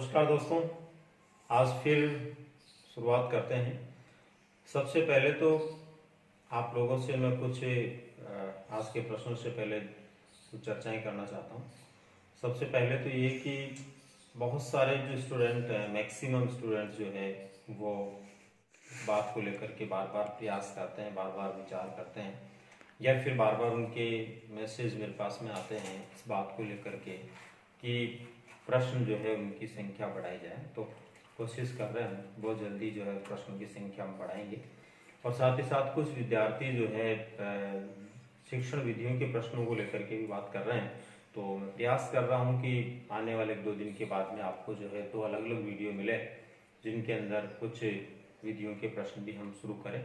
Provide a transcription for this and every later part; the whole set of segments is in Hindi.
नमस्कार दोस्तों, आज फिर शुरुआत करते हैं। सबसे पहले तो आप लोगों से मैं कुछ आज के प्रश्नों से पहले कुछ चर्चाएं करना चाहता हूं। सबसे पहले तो ये कि बहुत सारे जो स्टूडेंट हैं, मैक्सिमम स्टूडेंट जो है वो बात को लेकर के बार बार प्रयास करते हैं, बार बार विचार करते हैं, या फिर बार बार उनके मैसेज मेरे पास में आते हैं इस बात को लेकर के कि प्रश्न जो है उनकी संख्या बढ़ाई जाए। तो कोशिश कर रहे हैं बहुत जल्दी जो है प्रश्नों की संख्या हम बढ़ाएंगे। और साथ ही साथ कुछ विद्यार्थी जो है शिक्षण विधियों के प्रश्नों को लेकर के भी बात कर रहे हैं। तो मैं प्रयास कर रहा हूं कि आने वाले 2 दिन के बाद में आपको जो है 2 अलग अलग वीडियो मिले जिनके अंदर कुछ विधियों के प्रश्न भी हम शुरू करें।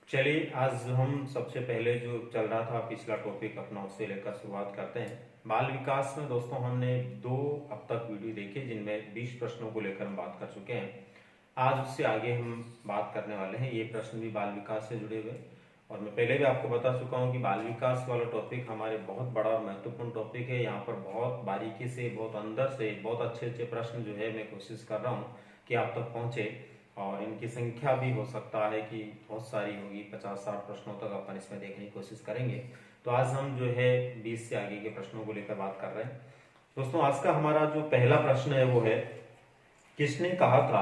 चलिए, आज हम सबसे पहले जो चल रहा था पिछला टॉपिक अपना उससे लेकर शुरुआत करते हैं। बाल विकास में दोस्तों हमने 2 अब तक वीडियो देखे जिनमें 20 प्रश्नों को लेकर हम बात कर चुके हैं। आज उससे आगे हम बात करने वाले हैं। ये प्रश्न भी बाल विकास से जुड़े हुए, और मैं पहले भी आपको बता चुका हूँ कि बाल विकास वाला टॉपिक हमारे बहुत बड़ा और महत्वपूर्ण टॉपिक है। यहाँ पर बहुत बारीकी से, बहुत अंदर से, बहुत अच्छे अच्छे प्रश्न जो है मैं कोशिश कर रहा हूँ कि आप तक पहुँचे, और इनकी संख्या भी हो सकता है कि बहुत सारी होगी, 50-60 प्रश्नों तक अपन इसमें देखने की कोशिश करेंगे। तो आज हम जो है 20 से आगे के प्रश्नों को लेकर बात कर रहे हैं। दोस्तों, आज का हमारा जो पहला प्रश्न है वो है, किसने कहा था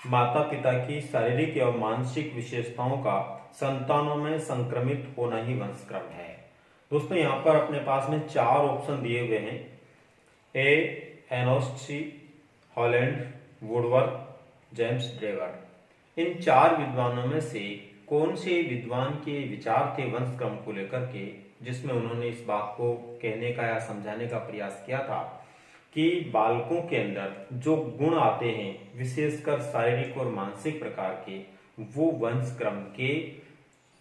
माता पिता की शारीरिक एवं मानसिक विशेषताओं का संतानों में संक्रमित होना ही वंशक्रम है। दोस्तों, यहाँ पर अपने पास में 4 ऑप्शन दिए हुए हैं। ए एनोस्टी, हॉलैंड, वुडवर्थ, जेम्स ड्रेवर। इन 4 विद्वानों में से कौन से विद्वान के विचार थे वंशक्रम को लेकर के, जिसमें उन्होंने इस बात को कहने का या समझाने का प्रयास किया था कि बालकों के अंदर जो गुण आते हैं विशेषकर शारीरिक और मानसिक प्रकार के, वो वंशक्रम के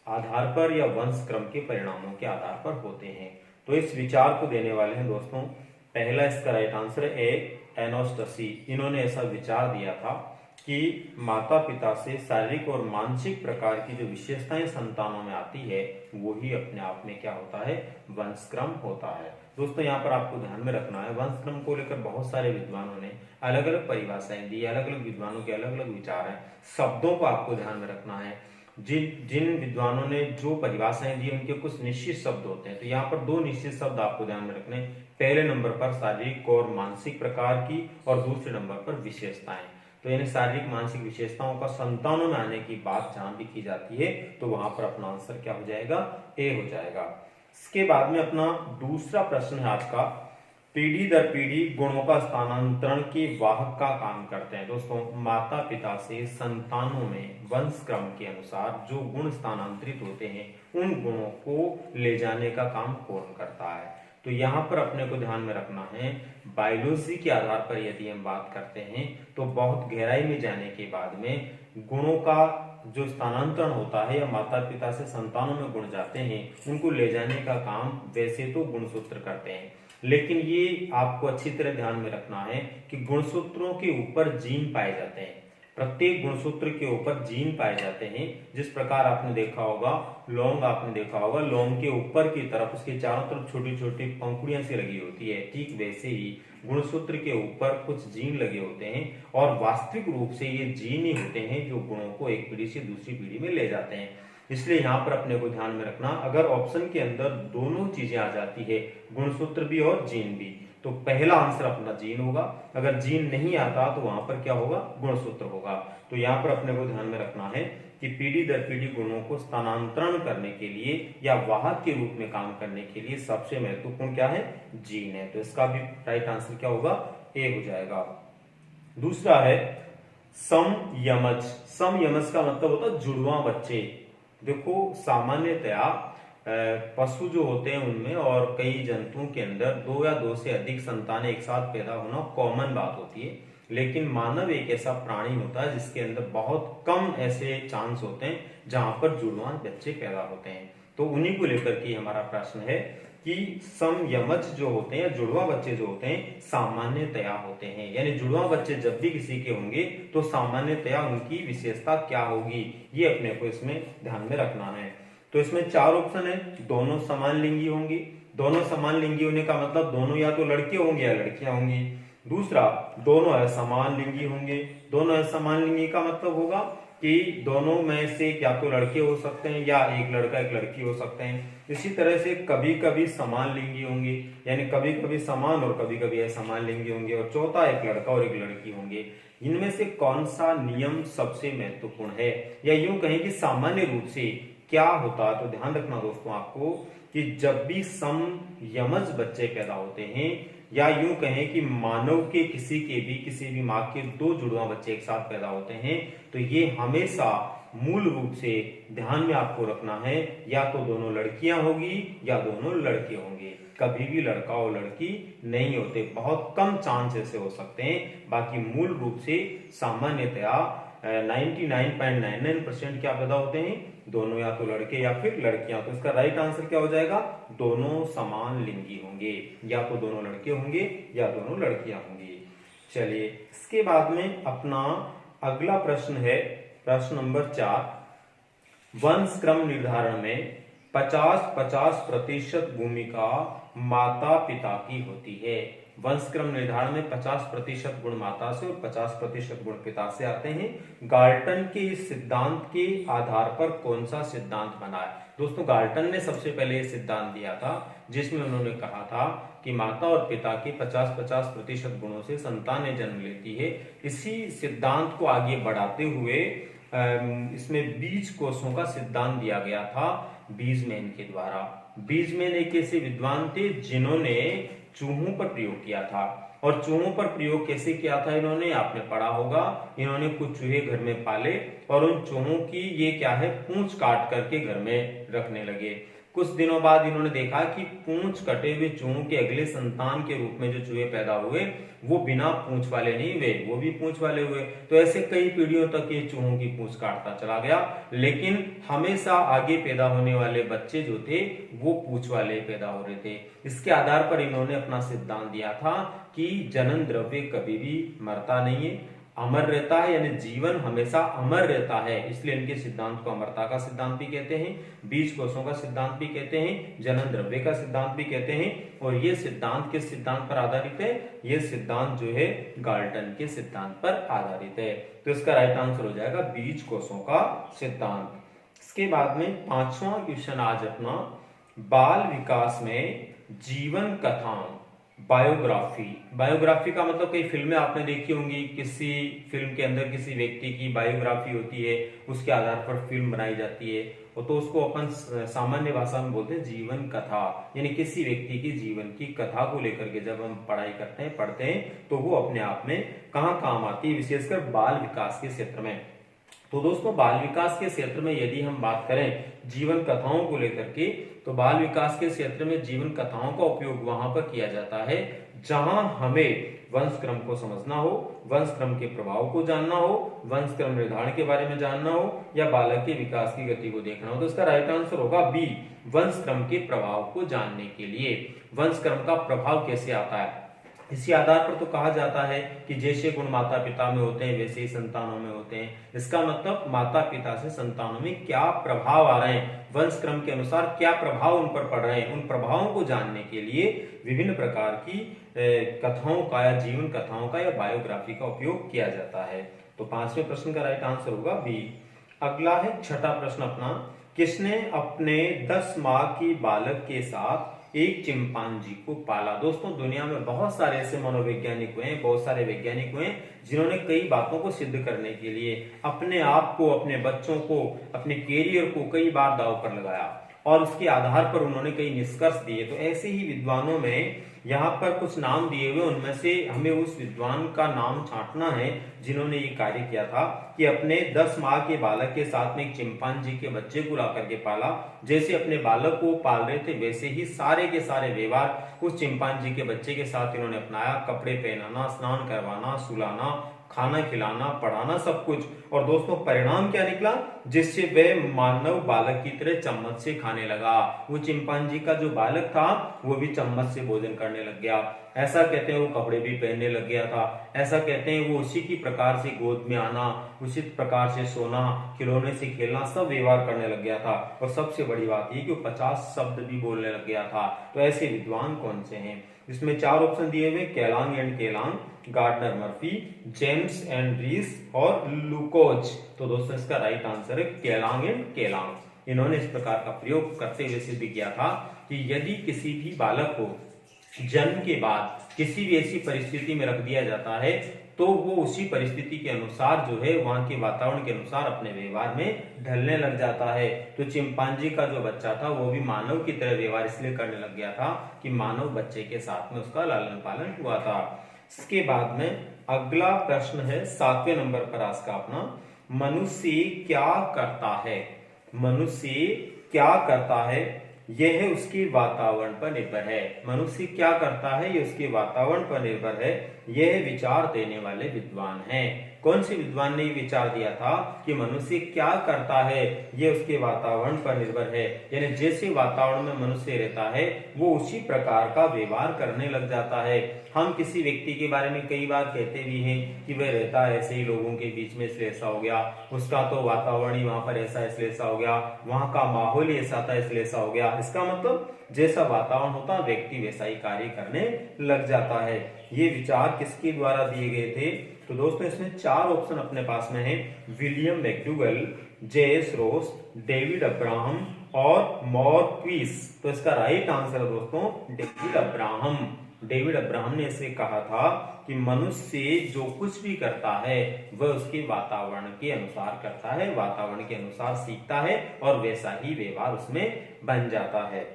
आधार पर या वंशक्रम के परिणामों के आधार पर होते हैं। तो इस विचार को देने वाले हैं दोस्तों, पहला इसका राइट आंसर है ए एनोस्टसी। इन्होंने ऐसा विचार दिया था कि माता पिता से शारीरिक और मानसिक प्रकार की जो विशेषताएं संतानों में आती है वो ही अपने आप में क्या होता है, वंशक्रम होता है। दोस्तों, यहाँ पर आपको ध्यान में रखना है, वंशक्रम को लेकर बहुत सारे विद्वानों ने अलग अलग परिभाषाएं दी, अलग अलग विद्वानों के अलग अलग विचार हैं। शब्दों को आपको ध्यान में रखना है। जिन विद्वानों ने जो परिभाषाएं दी उनके कुछ निश्चित शब्द होते हैं। तो यहाँ पर 2 निश्चित शब्द आपको ध्यान में रखने, पहले नंबर पर शारीरिक और मानसिक प्रकार की, और दूसरे नंबर पर विशेषताएं। तो यानी शारीरिक मानसिक विशेषताओं का संतानों में आने की बात जहां भी की जाती है तो वहां पर अपना आंसर क्या हो जाएगा, ए हो जाएगा। इसके बाद में अपना दूसरा प्रश्न है आज का, पीढ़ी दर पीढ़ी गुणों का स्थानांतरण के वाहक का काम करते हैं। दोस्तों, माता पिता से संतानों में वंशक्रम के अनुसार जो गुण स्थानांतरित होते हैं उन गुणों को ले जाने का काम कौन करता है। तो यहाँ पर अपने को ध्यान में रखना है, बायोलॉजी के आधार पर यदि हम बात करते हैं तो बहुत गहराई में जाने के बाद में गुणों का जो स्थानांतरण होता है या माता पिता से संतानों में गुण जाते हैं उनको ले जाने का काम वैसे तो गुणसूत्र करते हैं, लेकिन ये आपको अच्छी तरह ध्यान में रखना है कि गुणसूत्रों के ऊपर जीन पाए जाते हैं। प्रत्येक गुणसूत्र के ऊपर जीन पाए जाते हैं। जिस प्रकार आपने देखा होगा लौंग, आपने देखा होगा लौंग के ऊपर की तरफ उसके चारों तरफ छोटी छोटी पंखुड़ियां सी लगी होती है, ठीक वैसे ही गुणसूत्र के ऊपर कुछ जीन लगे होते हैं, और वास्तविक रूप से ये जीन ही होते हैं जो गुणों को एक पीढ़ी से दूसरी पीढ़ी में ले जाते हैं। इसलिए यहाँ पर अपने को ध्यान में रखना, अगर ऑप्शन के अंदर दोनों चीजें आ जाती है, गुणसूत्र भी और जीन भी, तो पहला आंसर अपना जीन होगा। अगर जीन नहीं आता तो वहां पर क्या होगा, गुणसूत्र होगा। तो यहाँ पर अपने को ध्यान में रखना है कि पीढ़ी दर पीढ़ी गुणों को स्थानांतरण करने के लिए या वाहक के रूप में काम करने के लिए सबसे महत्वपूर्ण क्या है, जीन है। तो इसका भी राइट आंसर क्या होगा, ए हो जाएगा। दूसरा है समयमज। समयमज का मतलब होता है जुड़वा बच्चे। देखो, सामान्यतया पशु जो होते हैं उनमें और कई जंतुओं के अंदर 2 या 2 से अधिक संतानें एक साथ पैदा होना कॉमन बात होती है, लेकिन मानव एक ऐसा प्राणी होता है जिसके अंदर बहुत कम ऐसे चांस होते हैं जहां पर जुड़वां बच्चे पैदा होते हैं। तो उन्हीं को लेकर के हमारा प्रश्न है कि समयमज जो होते हैं, जुड़वा बच्चे जो होते हैं सामान्यतया होते हैं, यानी जुड़वा बच्चे जब भी किसी के होंगे तो सामान्यतया उनकी विशेषता क्या होगी, ये अपने को इसमें ध्यान में रखना है। तो इसमें 4 ऑप्शन है, दोनों समान लिंगी होंगी। दोनों समान लिंगी होने का मतलब दोनों या तो लड़के होंगे या लड़कियां होंगी। दूसरा, दोनों असमान लिंगी होंगे। दोनों असमान लिंगी का मतलब होगा कि दोनों में से या तो लड़के हो सकते हैं या एक लड़का एक लड़की हो सकते हैं। इसी तरह से कभी कभी समान लिंगी होंगे, यानी कभी कभी समान और कभी कभी असमान लिंगी होंगे। और चौथा, एक लड़का और एक लड़की होंगे। इनमें से कौन सा नियम सबसे महत्वपूर्ण है, या यूं कहें कि सामान्य रूप से क्या होता है? तो ध्यान रखना दोस्तों आपको कि जब भी समयमज बच्चे पैदा होते हैं, या यूं कहें कि मानव के किसी भी माँ के दो जुड़वा बच्चे एक साथ पैदा होते हैं, तो ये हमेशा मूल रूप से ध्यान में आपको रखना है, या तो दोनों लड़कियां होगी या दोनों लड़के होंगे। कभी भी लड़का और लड़की नहीं होते, बहुत कम चांस ऐसे हो सकते हैं। बाकी मूल रूप से सामान्यतया 99.99% क्या पैदा होते हैं, दोनों या तो लड़के या फिर लड़कियां। तो इसका राइट आंसर क्या हो जाएगा, दोनों समान लिंगी होंगे, या तो दोनों लड़के होंगे या दोनों लड़कियां होंगी। चलिए, इसके बाद में अपना अगला प्रश्न है प्रश्न नंबर 4। वंश क्रम निर्धारण में 50-50% भूमिका माता पिता की होती है। वंश क्रम निर्धारण में 50% गुण माता से और 50% गुण पिता से आते हैं। गाल्टन के इस सिद्धांत के आधार पर कौन सा सिद्धांत बना है? दोस्तों, गाल्टन ने सबसे पहले ये सिद्धांत दिया था, जिसमें उन्होंने कहा था कि माता और पिता के 50-50% गुणों से संतानें जन्म लेती है। इसी सिद्धांत को आगे बढ़ाते हुए इसमें बीज कोषों का सिद्धांत दिया गया था बीजमैन के द्वारा। बीजमैन एक ऐसे विद्वान थे जिन्होंने चूहों पर प्रयोग किया था। और चूहों पर प्रयोग कैसे किया था इन्होंने, आपने पढ़ा होगा। इन्होंने कुछ चूहे घर में पाले और उन चूहों की ये क्या है, पूंछ काट करके घर में रखने लगे। कुछ दिनों बाद इन्होंने देखा कि पूंछ कटे हुए चूहों के अगले संतान के रूप में जो चूहे पैदा हुए वो बिना पूंछ वाले नहीं हुए, वो भी पूंछ वाले हुए। तो ऐसे कई पीढ़ियों तक ये चूहों की पूंछ काटता चला गया, लेकिन हमेशा आगे पैदा होने वाले बच्चे जो थे वो पूंछ वाले पैदा हो रहे थे। इसके आधार पर इन्होंने अपना सिद्धांत दिया था कि जनन द्रव्य कभी भी मरता नहीं है, अमर रहता है, यानी जीवन हमेशा अमर रहता है। इसलिए इनके सिद्धांत को अमरता का सिद्धांत भी कहते हैं, बीज कोषों का सिद्धांत भी कहते हैं, जनन द्रव्य का सिद्धांत भी कहते हैं। और ये सिद्धांत किस सिद्धांत पर आधारित है? ये सिद्धांत जो है गाल्टन के सिद्धांत पर आधारित है। तो इसका राइट आंसर हो जाएगा बीज कोषों का सिद्धांत। इसके बाद में 5वां क्वेश्चन आज अपना, बाल विकास में जीवन कथाओं, बायोग्राफी। बायोग्राफी का मतलब कई फिल्में आपने देखी होंगी, किसी फिल्म के अंदर किसी व्यक्ति की बायोग्राफी होती है, उसके आधार पर फिल्म बनाई जाती है, तो उसको अपन सामान्य भाषा में बोलते हैं जीवन कथा। यानी किसी व्यक्ति की जीवन की कथा को लेकर के जब हम पढ़ाई करते हैं, पढ़ते हैं, तो वो अपने आप में कहाँ काम आती है, विशेषकर बाल विकास के क्षेत्र में। तो दोस्तों, बाल विकास के क्षेत्र में यदि हम बात करें जीवन कथाओं को लेकर के, तो बाल विकास के क्षेत्र में जीवन कथाओं का उपयोग वहां पर किया जाता है जहां हमें वंश क्रम को समझना हो, वंश क्रम के प्रभाव को जानना हो, वंश क्रम निर्धारण के बारे में जानना हो, या बालक के विकास की गति को देखना हो। तो इसका राइट आंसर होगा बी, वंश क्रम के प्रभाव को जानने के लिए। वंश क्रम का प्रभाव कैसे आता है, इसी आधार पर तो कहा जाता है कि जैसे गुण माता पिता में होते हैं वैसे ही संतानों में होते हैं। इसका मतलब माता पिता से संतानों में क्या प्रभाव आ रहे हैं, वंश क्रम के अनुसार क्या प्रभाव उन पर पड़ रहे हैं, उन प्रभावों को जानने के लिए विभिन्न प्रकार की कथाओं का या जीवन कथाओं का या बायोग्राफी का उपयोग किया जाता है। तो 5वें प्रश्न का राइट आंसर होगा बी। अगला है 6ठा प्रश्न अपना, किसने अपने 10 माह की बालक के साथ एक चिंपांजी को पाला? दोस्तों, दुनिया में बहुत सारे ऐसे मनोवैज्ञानिक हुए हैं, बहुत सारे वैज्ञानिक हुए हैं जिन्होंने कई बातों को सिद्ध करने के लिए अपने आप को, अपने बच्चों को, अपने कैरियर को कई बार दांव पर लगाया और उसके आधार पर उन्होंने कई निष्कर्ष दिए। तो ऐसे ही विद्वानों में यहाँ पर कुछ नाम दिए हुए, उनमें से हमें उस विद्वान का नाम छांटना है जिन्होंने ये कार्य किया था कि अपने 10 माह के बालक के साथ में एक चिंपांजी के बच्चे को ला करके पाला। जैसे अपने बालक को पाल रहे थे वैसे ही सारे के सारे व्यवहार उस चिंपांजी के बच्चे के साथ इन्होंने अपनाया। कपड़े पहनाना, स्नान करवाना, सुलाना, खाना खिलाना, पढ़ाना, सब कुछ। और दोस्तों परिणाम क्या निकला, जिससे वह मानव बालक की तरह चम्मच से खाने लगा। वो चिंपांजी का जो बालक था वो भी चम्मच से भोजन करने लग गया। ऐसा कहते हैं वो कपड़े भी पहनने लग गया था। ऐसा कहते हैं वो उसी की प्रकार से गोद में आना, उसी प्रकार से सोना, खिलौने से खेलना, सब व्यवहार करने लग गया था। और सबसे बड़ी बात ये कि वो 50 शब्द भी बोलने लग गया था। तो ऐसे विद्वान कौन से हैं? इसमें 4 ऑप्शन दिए हुए, Kellogg and Kellogg, Gardner Murphy, James and Rees और लुकोज। तो दोस्तों इसका राइट आंसर है केलांग एंड केलांग। इन्होंने इस प्रकार का प्रयोग करते हुए सिद्ध किया था कि यदि किसी भी बालक को जन्म के बाद किसी भी ऐसी परिस्थिति में रख दिया जाता है तो वो उसी परिस्थिति के अनुसार जो है वहां के वातावरण के अनुसार अपने व्यवहार में ढलने लग जाता है। तो चिंपांजी का जो बच्चा था वो भी मानव की तरह व्यवहार इसलिए करने लग गया था कि मानव बच्चे के साथ में उसका लालन पालन हुआ था। इसके बाद में अगला प्रश्न है 7वें नंबर पर आज का अपना, मनुष्य क्या करता है? मनुष्य क्या करता है यह उसके वातावरण पर निर्भर है। मनुष्य क्या करता है यह उसके वातावरण पर निर्भर है। यह विचार देने वाले विद्वान हैं। कौन से विद्वान ने विचार दिया था कि मनुष्य क्या करता है यह उसके वातावरण पर निर्भर है, यानी जैसे वातावरण में मनुष्य रहता है वो उसी प्रकार का व्यवहार करने लग जाता है। हम किसी व्यक्ति के बारे में कई बार कहते भी हैं कि वह रहता है ऐसे ही लोगों के बीच में इसलिए ऐसा हो गया, उसका तो वातावरण ही वहां पर ऐसा इसलिए ऐसा हो गया, वहां का माहौल ही ऐसा था इसलिए ऐसा हो गया। इसका मतलब जैसा वातावरण होता व्यक्ति वैसा ही कार्य करने लग जाता है। ये विचार किसके द्वारा दिए गए थे? तो दोस्तों इसमें 4 ऑप्शन अपने पास में है, विलियम मैकडूगल, जे.एस. रोस, डेविड अब्राहम और मॉर्क्विस। तो इसका राइट आंसर है दोस्तों डेविड अब्राहम। डेविड अब्राहम ने इसे कहा था कि मनुष्य जो कुछ भी करता है वह उसके वातावरण के अनुसार करता है, वातावरण के अनुसार सीखता है और वैसा ही व्यवहार उसमें बन जाता है।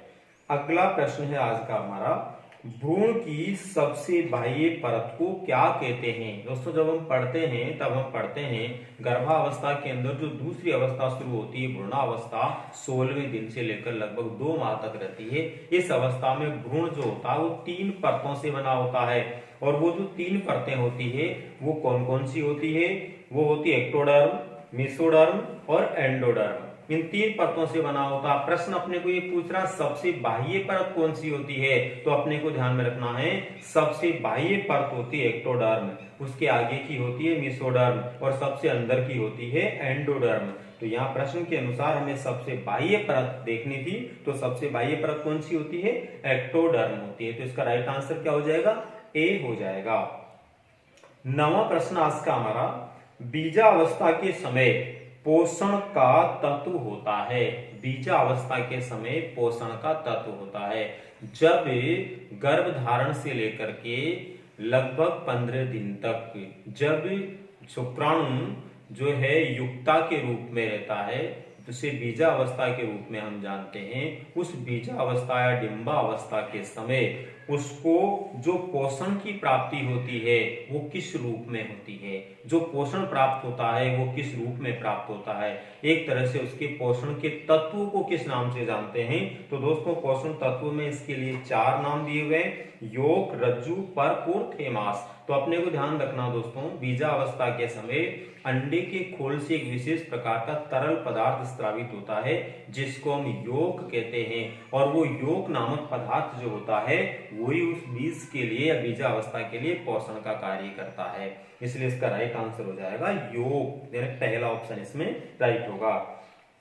अगला प्रश्न है आज का हमारा, भ्रूण की सबसे बाह्य परत को क्या कहते हैं? दोस्तों जब हम पढ़ते हैं तब हम पढ़ते हैं गर्भावस्था के अंदर जो दूसरी अवस्था शुरू होती है भ्रूणावस्था, 16वें दिन से लेकर लगभग 2 माह तक रहती है। इस अवस्था में भ्रूण जो होता है वो 3 परतों से बना होता है। और वो जो 3 परतें होती है वो कौन कौन सी होती है? वो होती है एक्टोडर्म, मेसोडर्म और एंडोडर्म। इन 3 परतों से बना होता। प्रश्न अपने को ये पूछ रहा सबसे बाह्य परत कौन सी होती है, तो अपने को ध्यान में रखना है सबसे बाह्य परत होती है एक्टोडर्म, उसके आगे की होती है मेसोडर्म और सबसे अंदर की होती है एंडोडर्म। तो यहाँ प्रश्न के अनुसार हमें सबसे बाह्य परत देखनी थी, तो सबसे बाह्य परत कौन सी होती है? एक्टोडर्म होती है। तो इसका राइट आंसर क्या हो जाएगा? ए हो जाएगा। 9वां प्रश्न आज का हमारा, बीजावस्था के समय पोषण का तत्व होता है। बीजावस्था के समय पोषण का तत्व होता है जब गर्भ धारण से लेकर के लगभग 15 दिन तक, जब शुक्राणु जो है युक्ता के रूप में रहता है, जिसे बीजावस्था के रूप में हम जानते हैं। उस बीजावस्था या डिंबावस्था के समय उसको जो पोषण की प्राप्ति होती है वो किस रूप में होती है? जो पोषण प्राप्त होता है वो किस रूप में प्राप्त होता है? एक तरह से उसके पोषण के तत्वों को किस नाम से जानते हैं? तो दोस्तों पोषण तत्व में इसके लिए 4 नाम दिए हुए हैं, योक, रज्जु, पर्क और थेमास। तो अपने को ध्यान रखना दोस्तों, बीजावस्था के समय अंडे के खोल से एक विशेष प्रकार का तरल पदार्थ स्रावित होता है जिसको हम योक कहते हैं। और वो योक नामक पदार्थ जो होता है वही उस बीज के लिए या बीजावस्था के लिए पोषण का कार्य करता है। इसलिए इसका राइट आंसर हो जाएगा योक, यानी पहला ऑप्शन इसमें राइट होगा।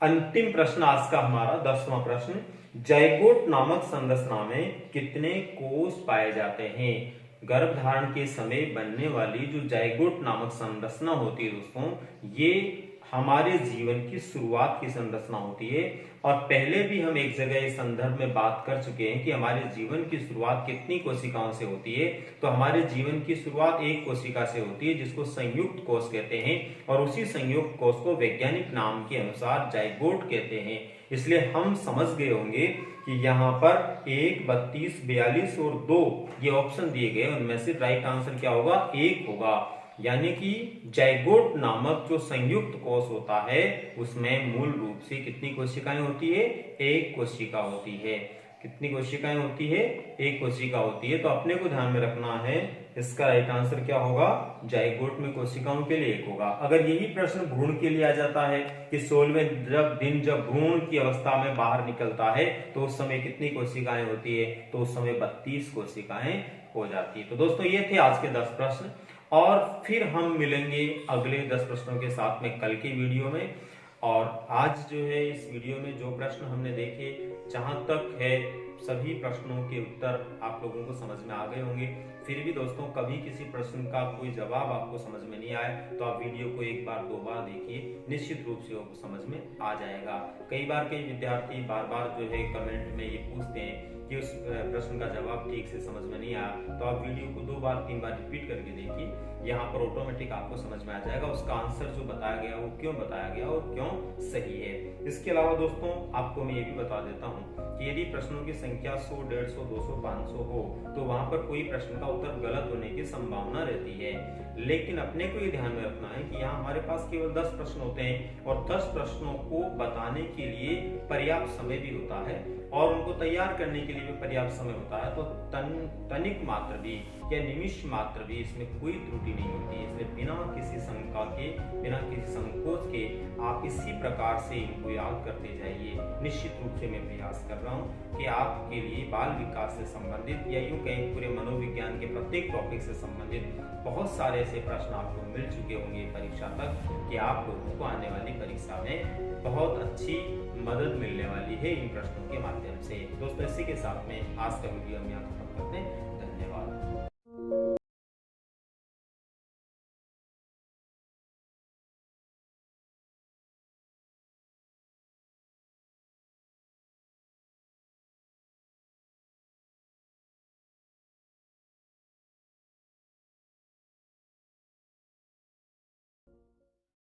अंतिम प्रश्न आज का हमारा 10वां प्रश्न, जाइगोट नामक संरचना में कितने कोष पाए जाते हैं? गर्भधारण के समय बनने वाली जो जाइगोट नामक संरचना होती है दोस्तों, ये हमारे जीवन की शुरुआत की संरचना होती है। और पहले भी हम एक जगह इस संदर्भ में बात कर चुके हैं कि हमारे जीवन की शुरुआत कितनी कोशिकाओं से होती है। तो हमारे जीवन की शुरुआत एक कोशिका से होती है जिसको संयुक्त कोष कहते हैं, और उसी संयुक्त कोष को वैज्ञानिक नाम के अनुसार जाइगोट कहते हैं। इसलिए हम समझ गए होंगे कि यहाँ पर 1, 32, 42 और 2 ये ऑप्शन दिए गए, उनमें से राइट आंसर क्या होगा? 1 होगा। यानी कि जाइगोट नामक जो संयुक्त कोष होता है उसमें मूल रूप से कितनी कोशिकाएं होती है? 1 कोशिका होती है। कितनी कोशिकाएं होती है? एक कोशिका होती है। तो अपने को ध्यान में रखना है, इसका राइट आंसर क्या होगा? जाइगोट में कोशिकाओं के लिए एक होगा। अगर यही प्रश्न भ्रूण के लिए आ जाता है कि 16वें दिन जब भ्रूण की अवस्था में बाहर निकलता है तो उस समय कितनी कोशिकाएं होती है? तो उस समय 32 कोशिकाएं हो जाती है। तो दोस्तों ये थे आज के 10 प्रश्न, और फिर हम मिलेंगे अगले 10 प्रश्नों के साथ में कल की वीडियो में। और आज जो है इस वीडियो में जो प्रश्न हमने देखे, जहां तक है सभी प्रश्नों के उत्तर आप लोगों को समझ में आ गए होंगे। फिर भी दोस्तों कभी किसी प्रश्न का कोई जवाब आपको समझ में नहीं आए तो आप वीडियो को एक बार 2 बार देखिए, निश्चित रूप से वो समझ में आ जाएगा। कई बार कई विद्यार्थी बार बार जो है कमेंट में ये पूछते हैं कि उस प्रश्न का जवाब ठीक से समझ में नहीं आया, तो आप वीडियो को 2 बार 3 बार रिपीट करके देखिए, यहाँ पर ऑटोमेटिक आपको समझ में आ जाएगा उसका आंसर जो बताया गया वो क्यों बताया गया और क्यों सही है। इसके अलावा दोस्तों आपको मैं ये भी बता देता हूँ कि यदि प्रश्नों की संख्या 100, 150, 200, 500 हो तो वहां पर कोई प्रश्न का उत्तर गलत होने की संभावना रहती है। लेकिन अपने को ये ध्यान में रखना है कि यहाँ हमारे पास केवल 10 प्रश्न होते हैं और 10 प्रश्नों को बताने के लिए पर्याप्त समय भी होता है और उनको तैयार करने के लिए भी पर्याप्त समय होता है। तो तनिक मात्र भी या निमिष मात्र भी इसमें कोई त्रुटि नहीं होती है। इसलिए बिना किसी शंका के, बिना किसी संकोच के आप इसी प्रकार से इनको याद करते जाइए। निश्चित रूप से मैं प्रयास कर रहा हूँ कि आपके लिए बाल विकास से संबंधित या यूं कहें पूरे मनोविज्ञान के प्रत्येक टॉपिक से संबंधित बहुत सारे ऐसे प्रश्न आपको मिल चुके होंगे परीक्षा तक कि आप लोगों को आने वाली परीक्षा में बहुत अच्छी मदद मिलने वाली है इन प्रश्नों के माध्यम से। दोस्तों इसी के साथ में आज का वीडियो हम यहाँ खत्म करते हैं।